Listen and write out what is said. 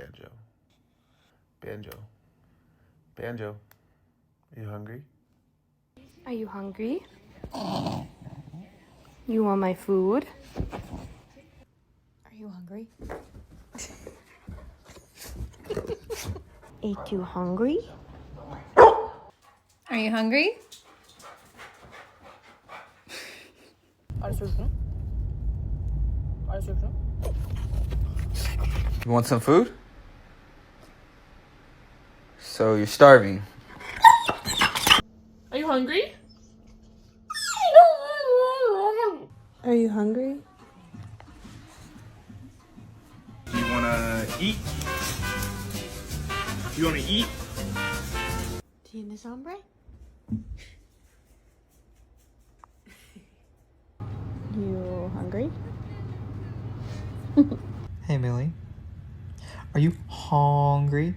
Banjo. Banjo. Banjo. Are you hungry? Are you hungry? You want my food? Are you hungry? Ain't you hungry? Are you hungry? You want some food? So you're starving. Are you hungry? Are you hungry? You wanna eat? You wanna eat? ¿Tienes hambre? You hungry? Hey, Millie. Are you hungry?